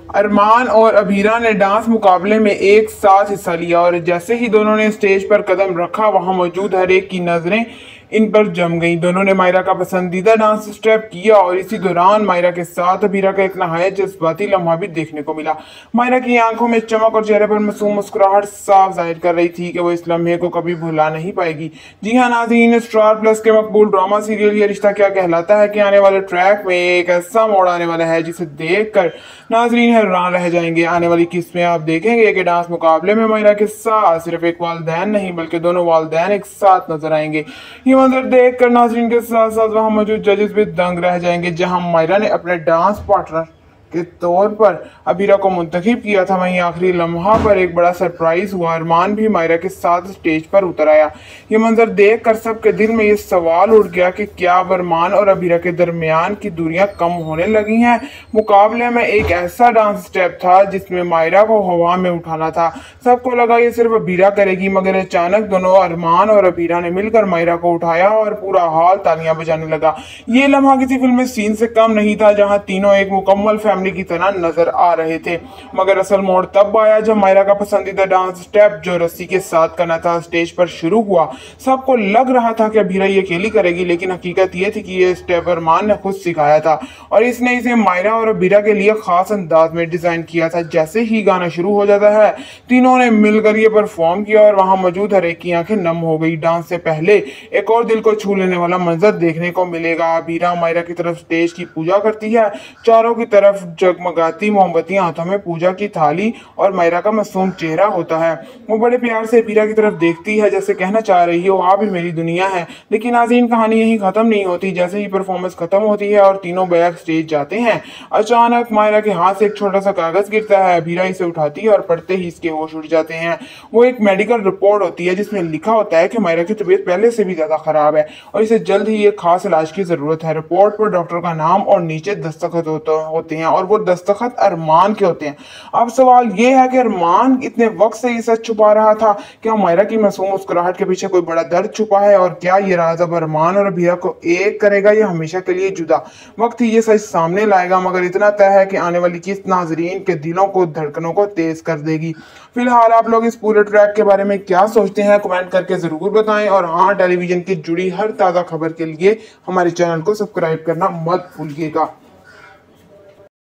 अरमान और अभीरा ने डांस मुकाबले में एक साथ हिस्सा लिया और जैसे ही दोनों ने स्टेज पर कदम रखा वहां मौजूद हर एक की नजरें इन पर जम गईं। दोनों ने मायरा का पसंदीदा डांस स्टेप किया और इसी दौरान मायरा के साथ अभीरा का एक नहायत जज्बाती लम्हा भी देखने को मिला। मायरा की आंखों में चमक और चेहरे पर मासूम मुस्कुराहट साफ जाहिर कर रही थी कि वो इस लम्हे को कभी भुला नहीं पाएगी। जी हाँ नाज़रीन, स्टार प्लस के मकबूल ड्रामा सीरियल ये रिश्ता क्या कहलाता है कि आने वाले ट्रैक में एक ऐसा मोड़ आने वाला है जिसे देख कर नाज़रीन हैरान रह जाएंगे। आने वाली किस्त में आप देखेंगे कि डांस मुकाबले में मायरा के साथ सिर्फ एक वालिदैन नहीं बल्कि दोनों वालिदैन एक साथ नजर आएंगे। ये मंजर देख कर नाज़रीन के साथ साथ वहां मौजूद जजेस भी दंग रह जाएंगे। जहां मायरा ने अपने डांस पार्टनर के तौर पर अबीरा को मुंतखब किया था, वहीं आखिरी लम्हा पर एक बड़ा सरप्राइज हुआ। अरमान भी मायरा के साथ स्टेज पर उतर आया। ये मंजर देख कर सबके दिल में ये सवाल उठ गया कि क्या अरमान और अबीरा के दरमियान की दूरियां कम होने लगी हैं। मुकाबले में एक ऐसा डांस स्टेप था जिसमें मायरा को हवा में उठाना था। सबको लगा ये सिर्फ अबीरा करेगी, मगर अचानक दोनों अरमान और अबीरा ने मिलकर मायरा को उठाया और पूरा हॉल तालियां बजाने लगा। ये लम्हा किसी फिल्म में सीन से कम नहीं था जहां तीनों एक मुकम्मल फैमिली की तरह नजर आ रहे थे। मगर असल मोड़ तब आया जब मायरा का पसंदीदा डांस स्टेप जो रस्सी के साथ करना था स्टेज पर शुरू हुआ। सबको लग रहा था कि अबीरा ये अकेली करेगी, लेकिन हकीकत ये थी कि ये स्टेप अरमान ने खुद सिखाया था और इसने इसे मायरा और अबीरा के लिए खास अंदाज में डिजाइन किया था। जैसे ही गाना शुरू हो जाता है तीनों ने मिलकर ये परफॉर्म किया और वहां मौजूद हर एक की आंखें नम हो गई। डांस से पहले एक और दिल को छू लेने वाला मंजर देखने को मिलेगा। अबीरा मायरा की तरफ स्टेज की पूजा करती है, चारों की तरफ जगमगाती मोमबत्तियां, हाथों में पूजा की थाली और मायरा का मासूम चेहरा होता है। वो बड़े प्यार से अबीरा की तरफ देखती है जैसे कहना चाह रही हो आप ही मेरी दुनिया है। लेकिन नाज़रीन कहानी यहीं खत्म नहीं होती। जैसे ही परफॉर्मेंस खत्म होती है और तीनों बैक स्टेज जाते हैं, अचानक मायरा के हाथ से एक छोटा सा कागज गिरता है। अबीरा इसे उठाती है और पढ़ते ही इसके होश उड़ जाते हैं। वो एक मेडिकल रिपोर्ट होती है जिसमें लिखा होता है कि मायरा की तबीयत पहले से भी ज्यादा खराब है और इसे जल्द ही एक खास इलाज की जरूरत है। रिपोर्ट पर डॉक्टर का नाम और नीचे दस्तखत होते हैं और वो दस्तखत अरमान के होते हैं। अब सवाल ये है कि अरमान इतने वक्त से ये सच छुपा रहा था। क्या मायरा की मासूम मुस्कुराहट के पीछे कोई बड़ा दर्द छुपा है और क्या ये राज अब अरमान और अबीरा को एक करेगा या हमेशा के लिए जुदा? वक्त ही ये सच सामने लाएगा, मगर इतना तय है कि आने वाली किस्त नाजरीन के दिलों को धड़कनों को तेज कर देगी। फिलहाल आप लोग इस पूरे ट्रैक के बारे में क्या सोचते हैं कमेंट करके जरूर बताएं और हाँ, टेलीविजन की जुड़ी हर ताज़ा खबर के लिए हमारे चैनल को सब्सक्राइब करना मत भूलिएगा।